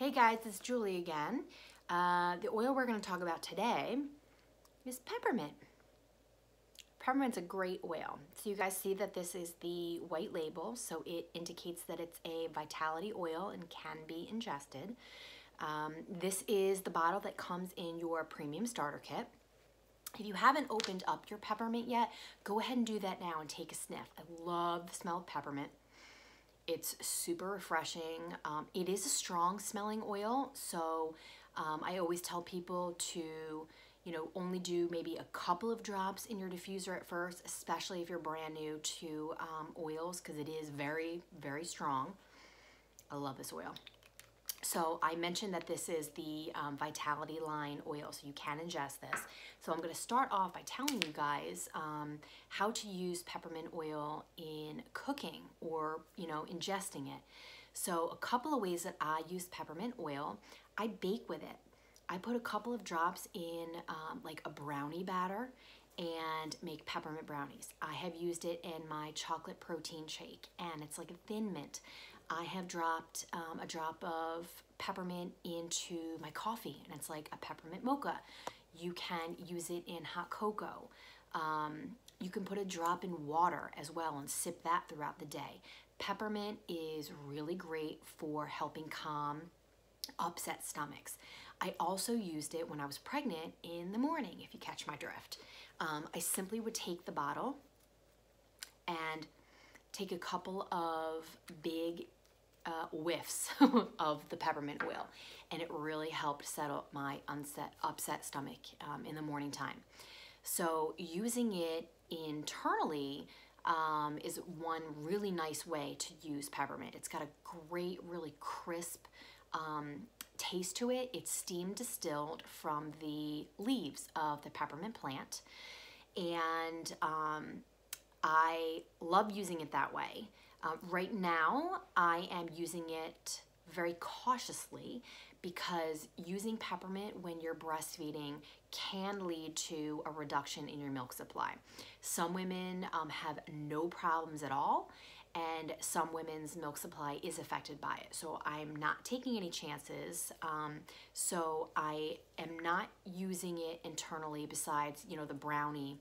Hey guys, it's Julie again. The oil we're going to talk about today is peppermint. Peppermint's a great oil. So you guys see that this is the white label, so it indicates that it's a vitality oil and can be ingested. This is the bottle that comes in your premium starter kit. If you haven't opened up your peppermint yet, go ahead and do that now and take a sniff. I love the smell of peppermint. It's super refreshing. It is a strong smelling oil, so I always tell people to, only do maybe a couple of drops in your diffuser at first, especially if you're brand new to oils, because it is very, very strong. I love this oil. So I mentioned that this is the Vitality line oil, so you can ingest this. So I'm going to start off by telling you guys how to use peppermint oil in cooking or, ingesting it. So a couple of ways that I use peppermint oil, I bake with it. I put a couple of drops in like a brownie batter and make peppermint brownies. I have used it in my chocolate protein shake, and it's like a thin mint. I have dropped a drop of peppermint into my coffee, and it's like a peppermint mocha. You can use it in hot cocoa. You can put a drop in water as well and sip that throughout the day. Peppermint is really great for helping calm upset stomachs. I also used it when I was pregnant in the morning, if you catch my drift. I simply would take the bottle and take a couple of big whiffs of the peppermint oil, and it really helped settle my upset stomach in the morning time. So using it internally is one really nice way to use peppermint. It's got a great, really crisp taste to it. It's steam distilled from the leaves of the peppermint plant, and I love using it that way. Right now, I am using it very cautiously because using peppermint when you're breastfeeding can lead to a reduction in your milk supply. Some women have no problems at all, and some women's milk supply is affected by it. So I'm not taking any chances. So I am not using it internally besides, the brownie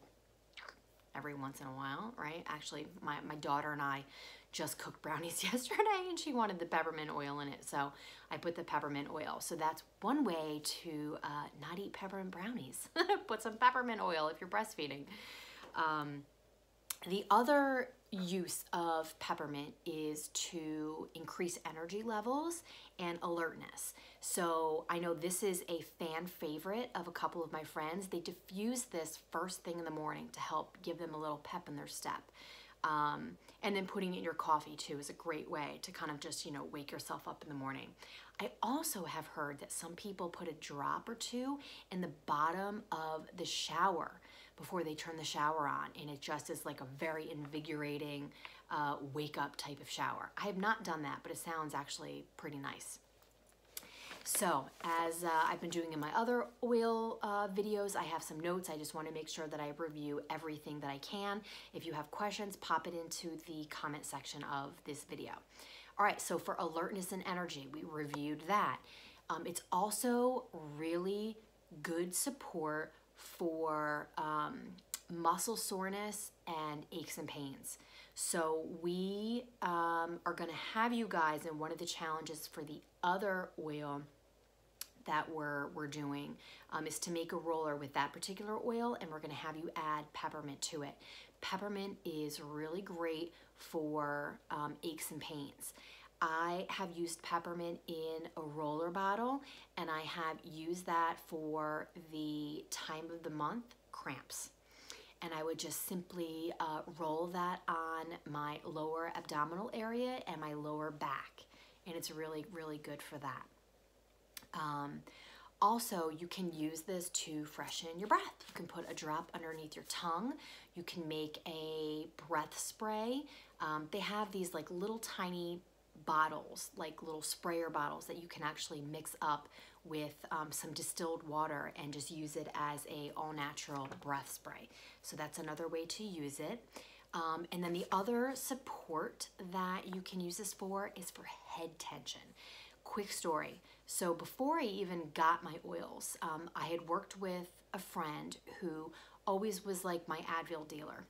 every once in a while, right? Actually, my daughter and I just cooked brownies yesterday, and she wanted the peppermint oil in it, so I put the peppermint oil. So that's one way to not eat peppermint brownies. Put some peppermint oil if you're breastfeeding. The other use of peppermint is to increase energy levels and alertness. So I know this is a fan favorite of a couple of my friends. They diffuse this first thing in the morning to help give them a little pep in their step. And then putting it in your coffee too is a great way to kind of just, wake yourself up in the morning. I also have heard that some people put a drop or two in the bottom of the shower before they turn the shower on, and it just is like a very invigorating wake up type of shower. I have not done that, but it sounds actually pretty nice. So as I've been doing in my other oil videos, I have some notes. I just want to make sure that I review everything that I can. If you have questions, pop it into the comment section of this video. All right, so for alertness and energy, we reviewed that. It's also really good support for muscle soreness and aches and pains. So we are going to have you guys in one of the challenges for the other oil that we're doing is to make a roller with that particular oil, and we're going to have you add peppermint to it. Peppermint is really great for aches and pains. I have used peppermint in a roller bottle, and I have used that for the time of the month cramps. And I would just simply roll that on my lower abdominal area and my lower back. And it's really, really good for that. Also, you can use this to freshen your breath. You can put a drop underneath your tongue. You can make a breath spray. They have these like little tiny bottles, like little sprayer bottles that you can actually mix up with some distilled water and just use it as a all-natural breath spray. So that's another way to use it. And then the other support that you can use this for is for head tension. quick story. So before I even got my oils, I had worked with a friend who always was like my Advil dealer.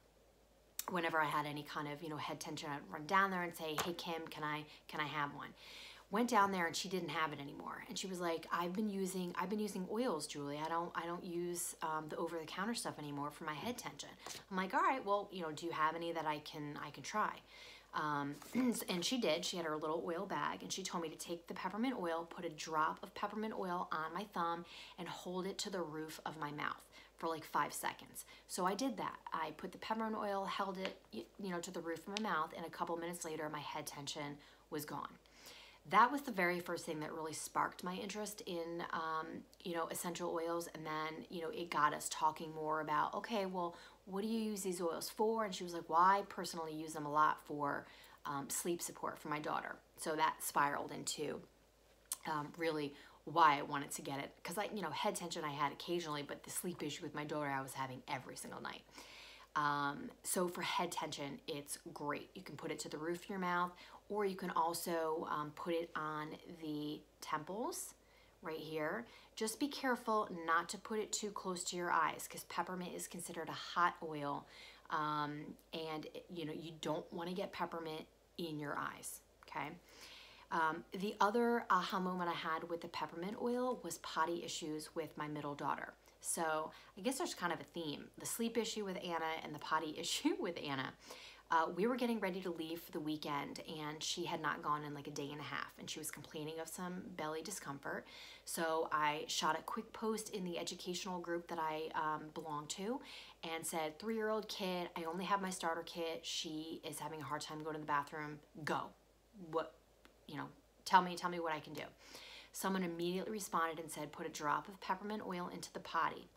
Whenever I had any kind of, you know, head tension, I'd run down there and say, hey Kim, can I have one? Went down there and she didn't have it anymore. And she was like, I've been using oils, Julie. I don't use the over-the-counter stuff anymore for my head tension. I'm like, all right, well, you know, do you have any that I can try? And she did. She had her little oil bag, and she told me to take the peppermint oil, put a drop of peppermint oil on my thumb, and hold it to the roof of my mouth for like 5 seconds. So I did that. I put the peppermint oil, held it, you know, to the roof of my mouth, and a couple minutes later, my head tension was gone. That was the very first thing that really sparked my interest in, you know, essential oils. And then, you know, it got us talking more about, okay, well, what do you use these oils for? And she was like, well, I personally use them a lot for sleep support for my daughter. So that spiraled into really why I wanted to get it. Because you know, head tension I had occasionally, but the sleep issue with my daughter I was having every single night. So for head tension, it's great. You can put it to the roof of your mouth, or you can also put it on the temples right here. Just be careful not to put it too close to your eyes, because peppermint is considered a hot oil, and you know, you don't want to get peppermint in your eyes, okay? The other aha moment I had with the peppermint oil was potty issues with my middle daughter. So I guess there's kind of a theme, the sleep issue with Anna and the potty issue with Anna. We were getting ready to leave for the weekend, and she had not gone in like a day and a half, and she was complaining of some belly discomfort. So I shot a quick post in the educational group that I belong to and said, 3-year-old kid, I only have my starter kit. She is having a hard time going to the bathroom. Go. What, you know, tell me what I can do. Someone immediately responded and said, put a drop of peppermint oil into the potty,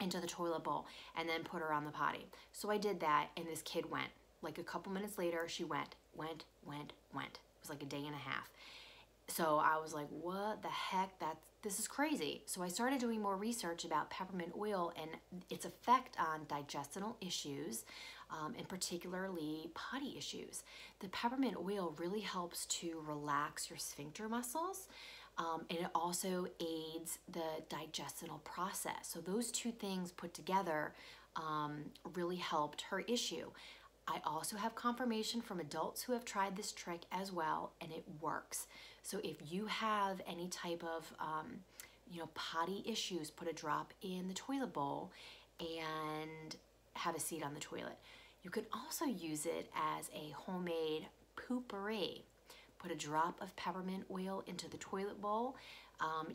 into the toilet bowl, and then put her on the potty. So I did that, and this kid went. Like a couple minutes later, she went. It was like a day and a half. So I was like, what the heck? This is crazy. So I started doing more research about peppermint oil and its effect on digestional issues, and particularly potty issues. The peppermint oil really helps to relax your sphincter muscles, and it also aids the digestional process. So those two things put together really helped her issue. I also have confirmation from adults who have tried this trick as well, and it works. So if you have any type of, you know, potty issues, put a drop in the toilet bowl and have a seat on the toilet. You can also use it as a homemade poopery. Put a drop of peppermint oil into the toilet bowl.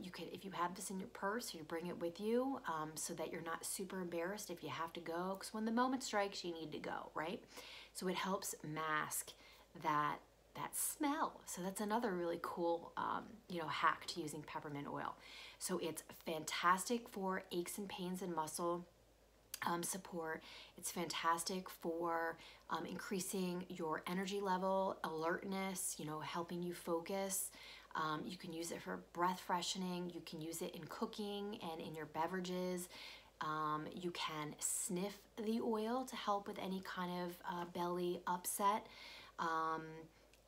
You can, if you have this in your purse, you bring it with you, so that you're not super embarrassed if you have to go, because when the moment strikes, you need to go, right? So it helps mask that smell. So that's another really cool, you know, hack to using peppermint oil. So it's fantastic for aches and pains and muscle support. It's fantastic for increasing your energy level, alertness, you know, helping you focus. You can use it for breath freshening. You can use it in cooking and in your beverages. You can sniff the oil to help with any kind of belly upset.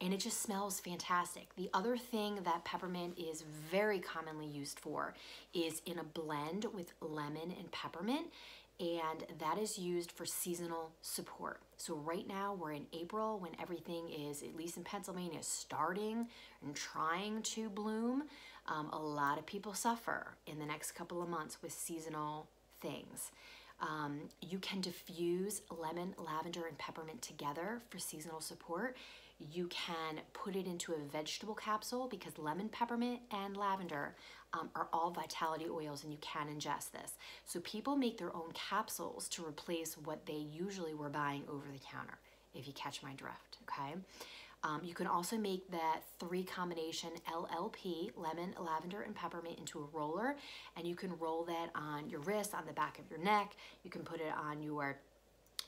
And it just smells fantastic. The other thing that peppermint is very commonly used for is in a blend with lemon and peppermint, and that is used for seasonal support. So right now we're in April, when everything is, at least in Pennsylvania, starting and trying to bloom. A lot of people suffer in the next couple of months with seasonal things. You can diffuse lemon, lavender, and peppermint together for seasonal support. You can put it into a vegetable capsule, because lemon, peppermint, and lavender are all vitality oils, and you can ingest this. So people make their own capsules to replace what they usually were buying over the counter, if you catch my drift, okay? You can also make that 3 combination LLP, lemon, lavender, and peppermint, into a roller, and you can roll that on your wrist, on the back of your neck. You can put it on your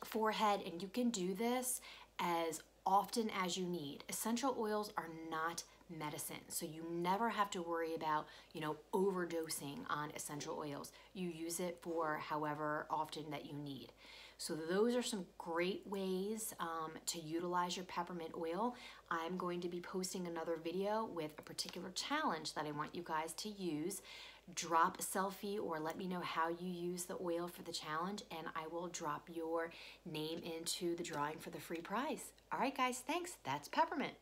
forehead, and you can do this as often as you need. Essential oils are not medicine, so you never have to worry about, you know, overdosing on essential oils. You use it for however often that you need. So those are some great ways to utilize your peppermint oil. I'm going to be posting another video with a particular challenge that I want you guys to use. Drop a selfie or let me know how you use the oil for the challenge, and I will drop your name into the drawing for the free prize. All right, guys, thanks. That's peppermint.